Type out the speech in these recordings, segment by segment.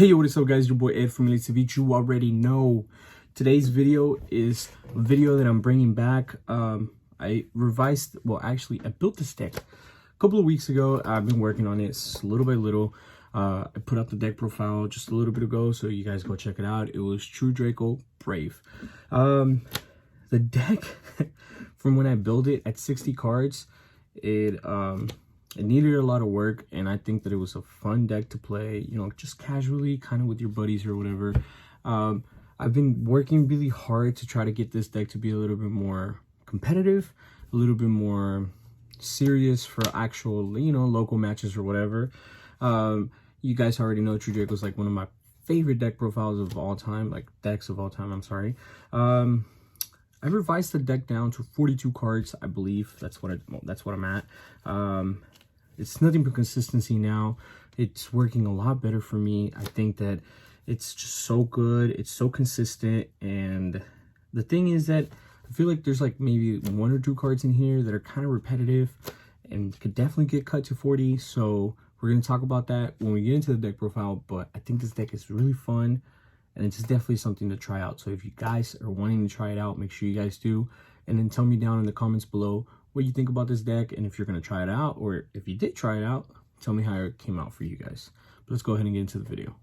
Hey, yo, what is up, guys? Your boy Ed from Savij. You already know. Today's video is a video that I'm bringing back. I revised, well, actually, I built this deck a couple of weeks ago. I've been working on it little by little. I put up the deck profile just a little bit ago, so you guys go check it out. It was True Draco Brave. The deck, from when I built it at 60 cards, it needed a lot of work, and I think that it was a fun deck to play, you know, just casually, kind of with your buddies or whatever. I've been working really hard to try to get this deck to be a little bit more competitive, a little bit more serious for actual, you know, local matches or whatever. You guys already know True Draco is like one of my favorite deck profiles of all time, like decks of all time, I'm sorry. I revised the deck down to 42 cards, I believe. That's what I'm at. It's nothing but consistency now. It's working a lot better for me. I think that it's just so good. It's so consistent. And the thing is that I feel like there's like maybe 1 or 2 cards in here that are kind of repetitive and could definitely get cut to 40. So we're going to talk about that when we get into the deck profile. But I think this deck is really fun, and it's definitely something to try out. So if you guys are wanting to try it out, make sure you guys do. And then tell me down in the comments below what you think about this deck, and if you're going to try it out, or if you did try it out, tell me how it came out for you guys. But let's go ahead and get into the video.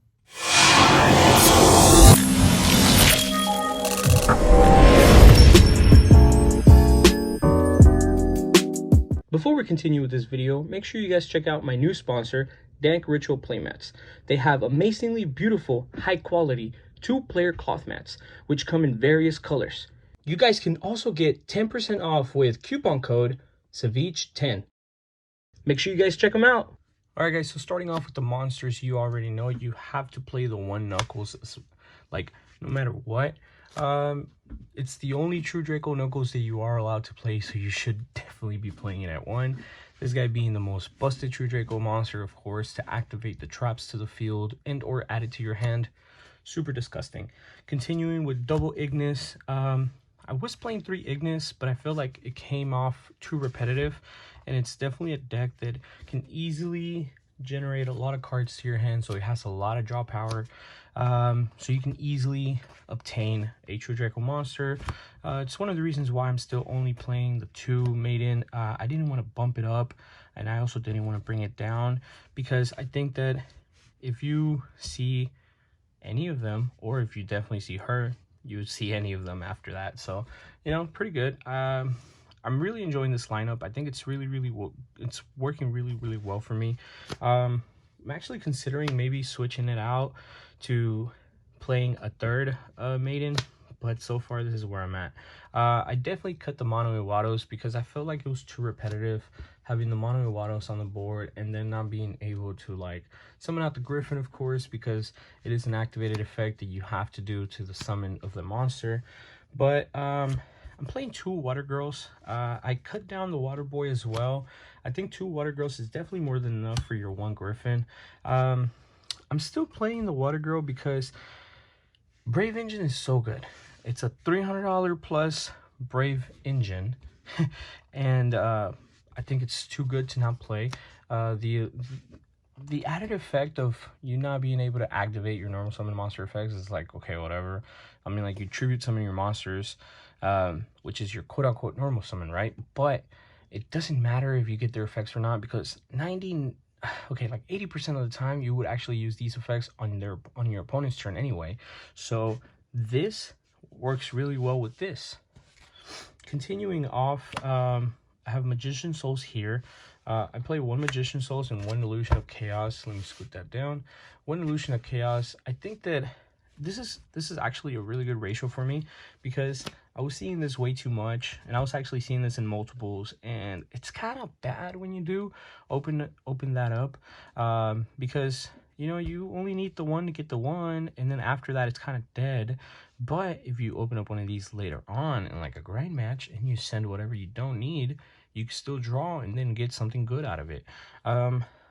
Before we continue with this video, make sure you guys check out my new sponsor, Dank Ritual Playmats. They have amazingly beautiful, high quality 2-player cloth mats, which come in various colors. You guys can also get 10% off with coupon code Savij10. Make sure you guys check them out. Alright guys, so starting off with the monsters, you already know you have to play the 1 Knuckles, like, no matter what. It's the only True Draco Knuckles that you are allowed to play, so you should definitely be playing it at 1. This guy being the most busted True Draco monster, of course, to activate the traps to the field and or add it to your hand. Super disgusting. Continuing with double Ignis. I was playing 3 Ignis, but I feel like it came off too repetitive, and it's definitely a deck that can easily generate a lot of cards to your hand, so it has a lot of draw power. So you can easily obtain a True Draco monster. It's one of the reasons why I'm still only playing the 2 Maiden. I didn't want to bump it up, and I also didn't want to bring it down, because I think that if you see any of them, or if you definitely see her, you would see any of them after that. So, you know, pretty good. I'm really enjoying this lineup. I think it's it's working really well for me. I'm actually considering maybe switching it out to playing a 3rd Maiden, but so far this is where I'm at. I definitely cut the Mono Iwatos because I felt like it was too repetitive, having the Mono Iwatos on the board and then not being able to like summon out the Griffin, of course, because it is an activated effect that you have to do to the summon of the monster. But I'm playing 2 Water Girls. I cut down the Water Boy as well. I think 2 Water Girls is definitely more than enough for your 1 Griffin. I'm still playing the Water Girl because Brave Engine is so good. It's a $300 plus Brave Engine, and I think it's too good to not play. The added effect of you not being able to activate your normal summon monster effects is like, okay, whatever. I mean, like, you tribute summon your monsters, which is your quote-unquote normal summon, right? But it doesn't matter if you get their effects or not, because like 80% of the time you would actually use these effects on your opponent's turn anyway. So this works really well with this. Continuing off, I have Magician Souls here. I play 1 Magician Souls and 1 Illusion of Chaos. Let me scoot that down. 1 Illusion of Chaos. I think that this is actually a really good ratio for me, because I was seeing this way too much, and I was actually seeing this in multiples, and it's kind of bad when you do open that up, because, you know, you only need the 1 to get the 1, and then after that it's kind of dead. But if you open up one of these later on in like a grind match and you send whatever you don't need, you can still draw and then get something good out of it.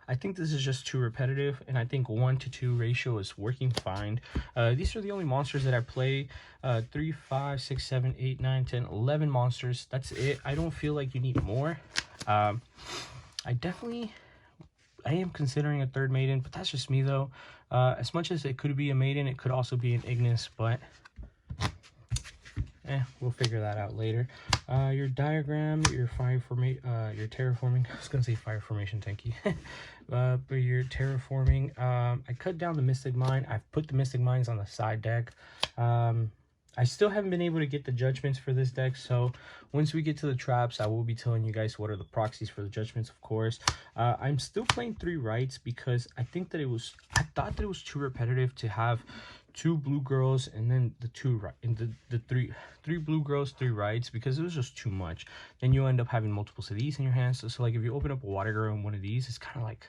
I think this is just too repetitive, and I think 1 to 2 ratio is working fine. These are the only monsters that I play. 3, 5, 6, 7, 8, 9, 10, 11 monsters. That's it. I don't feel like you need more. I definitely I am considering a third maiden, but that's just me though. As much as it could be a maiden, it could also be an Ignis, but we'll figure that out later. Your diagram, your your terraforming. I was gonna say fire formation, thank you. But your terraforming, I cut down the Mystic Mine. I've put the Mystic Mines on the side deck. I still haven't been able to get the judgments for this deck, so once we get to the traps, I will be telling you guys what are the proxies for the judgments, of course. I'm still playing 3 rights because I thought that it was too repetitive to have 2 blue girls and then the 2 right and the three blue girls, 3 rights, because it was just too much. Then you end up having multiples of these in your hands. So like if you open up a water girl and one of these, it's kind of like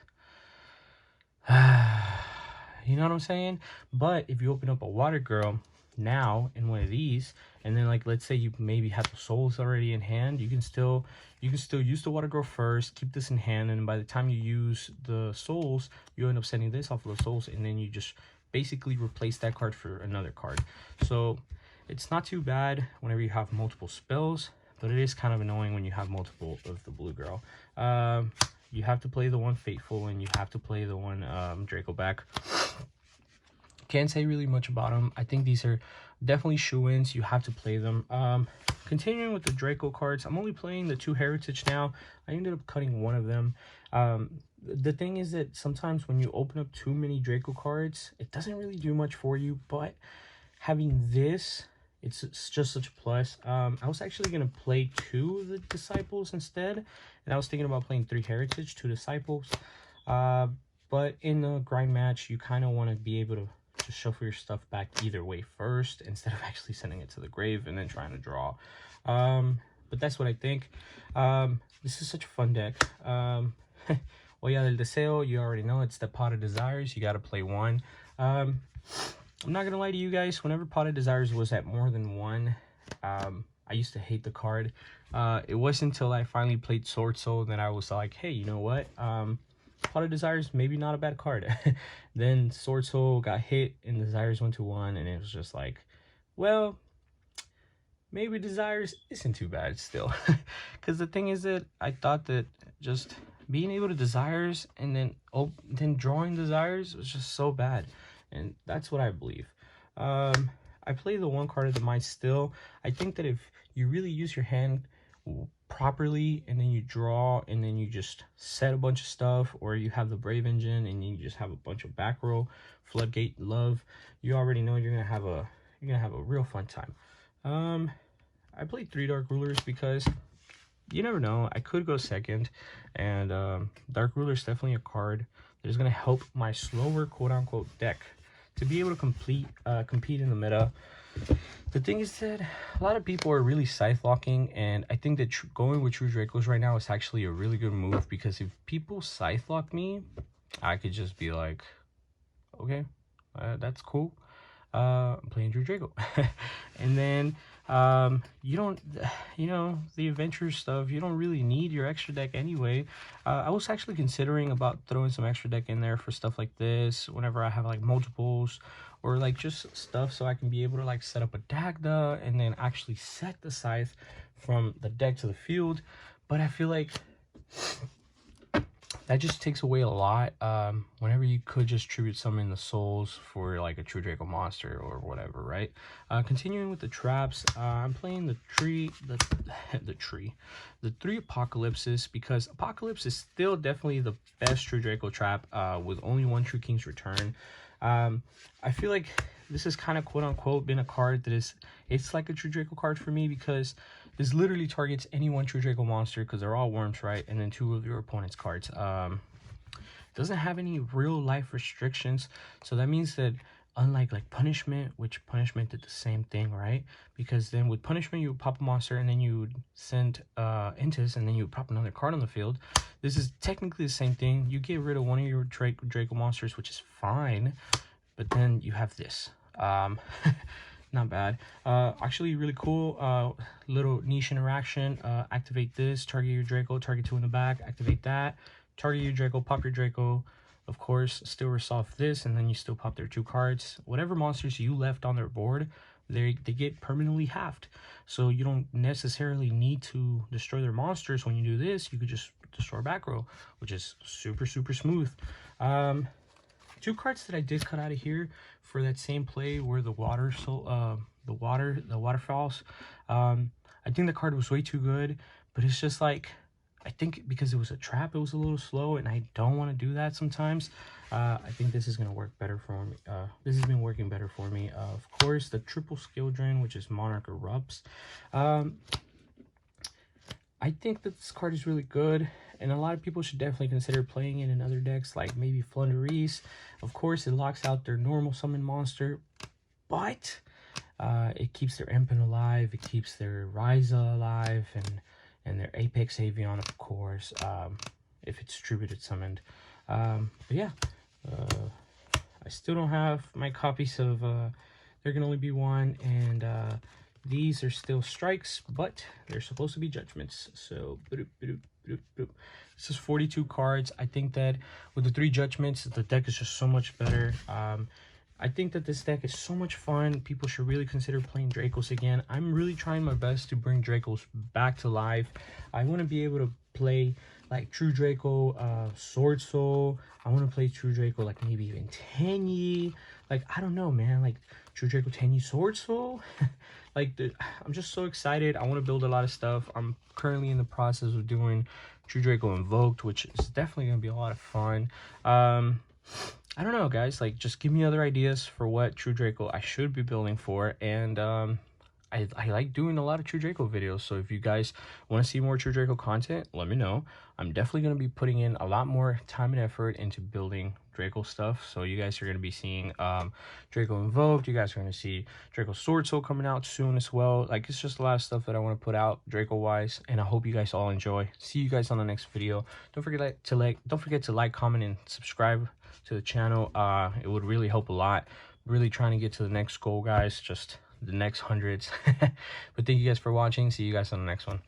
you know what I'm saying? But if you open up a water girl now in one of these, and then like let's say you maybe have the souls already in hand, you can still use the water girl first, keep this in hand, and by the time you use the souls, you end up sending this off of the souls, and then you just basically replace that card for another card. So it's not too bad whenever you have multiple spells, but it is kind of annoying when you have multiple of the blue girl. You have to play the one Fateful, and you have to play the one Draco back. Can't say really much about them. I think these are definitely shoe-ins. You have to play them. Continuing with the Draco cards, I'm only playing the 2 Heritage now. I ended up cutting one of them. The thing is that sometimes when you open up too many Draco cards, it doesn't really do much for you, but having this, it's just such a plus. I was actually going to play 2 of the Disciples instead, and I was thinking about playing 3 Heritage, 2 Disciples. But in the grind match, you kind of want to be able to just shuffle your stuff back either way first, instead of actually sending it to the grave and then trying to draw. But that's what I think. This is such a fun deck. Olla del Deseo, you already know, it's the Pot of Desires. You got to play 1. I'm not gonna lie to you guys, whenever Pot of Desires was at more than 1, I used to hate the card. It wasn't until I finally played Sword Soul that I was like, hey, you know what, Pot of Desires, maybe not a bad card. Then Sword Soul got hit and Desires went to 1, and it was just like, well, maybe Desires isn't too bad still. Because the thing is that I thought that just being able to Desires and then drawing Desires was just so bad, and that's what I believe. I play the 1 card of the Might still. I think that if you really use your hand properly, and then you draw, and then you just set a bunch of stuff, or you have the Brave Engine and you just have a bunch of back row, Floodgate, Love, you already know you're gonna have a real fun time. I played 3 Dark Rulers because you never know, I could go second, and Dark Ruler is definitely a card that is going to help my slower quote-unquote deck to be able to compete in the meta. The thing is that a lot of people are really scythe locking, and I think that going with True Dracos right now is actually a really good move, because if people scythe lock me, I could just be like, okay, that's cool. I'm playing True Draco. And then you don't, the adventure stuff, you don't really need your extra deck anyway. I was actually considering about throwing some extra deck in there for stuff like this whenever I have like multiples, or like just stuff so I can be able to like set up a Dagda and then actually set the scythe from the deck to the field. But I feel like that just takes away a lot whenever you could just tribute summon the souls for like a True Draco monster or whatever, right? Continuing with the traps, I'm playing the 3 Apocalypses, because Apocalypse is still definitely the best True Draco trap with only 1 True King's Return. I feel like this is kind of quote-unquote been a card that it's like a True Draco card for me, because this literally targets any 1 True Draco monster, because they're all worms, right? And then 2 of your opponent's cards. Doesn't have any real life restrictions, so that means that unlike like Punishment, which Punishment did the same thing, right? Because then with Punishment you would pop a monster and then you would send Intis, and then you would pop another card on the field. This is technically the same thing. You get rid of 1 of your Draco monsters, which is fine, but then you have this. Not bad. Actually really cool. Little niche interaction. Activate this, target your Draco, target 2 in the back, activate that, target your Draco, pop your Draco. Of course, still resolve this, and then you still pop their 2 cards. Whatever monsters you left on their board, they get permanently halved. So you don't necessarily need to destroy their monsters when you do this. You could just store back row, which is super smooth. Two cards that I did cut out of here for that same play were the waterfalls. I think the card was way too good, but it's just like, I think because it was a trap, it was a little slow, and I don't want to do that sometimes. I think this is going to work better for me. This has been working better for me. Of course, the triple skill drain, which is Monarch Erupts. I think that this card is really good, and a lot of people should definitely consider playing it in other decks, like maybe Flundereeze. Of course, it locks out their normal summon monster, but it keeps their Empen alive, it keeps their Ryza alive, and their Apex Avion, of course, if it's distributed summoned. But yeah, I still don't have my copies of There Can Only Be One, and these are still strikes, but they're supposed to be judgments. So this is 42 cards. I think that with the 3 judgments, the deck is just so much better. I think that this deck is so much fun. People should really consider playing Dracos again. I'm really trying my best to bring Dracos back to life. I want to be able to play like True Draco, Sword Soul. I want to play True Draco like maybe even Tenyi. Like, I don't know, man. Like True Draco, Tenyi, Sword Soul. Like, I'm just so excited. I want to build a lot of stuff. I'm currently in the process of doing True Draco Invoked, which is definitely going to be a lot of fun. I don't know, guys. Like, just give me other ideas for what True Draco I should be building for. And I like doing a lot of True Draco videos. So if you guys want to see more True Draco content, let me know. I'm definitely going to be putting in a lot more time and effort into building Draco stuff. So you guys are going to be seeing Draco Invoked. You guys are going to see Draco Sword Soul coming out soon as well. Like, it's just a lot of stuff that I want to put out Draco wise, and I hope you guys all enjoy. See you guys on the next video. Don't forget to like, comment, and subscribe to the channel. It would really help a lot. Really trying to get to the next goal, guys. Just the next hundreds. But thank you guys for watching. See you guys on the next one.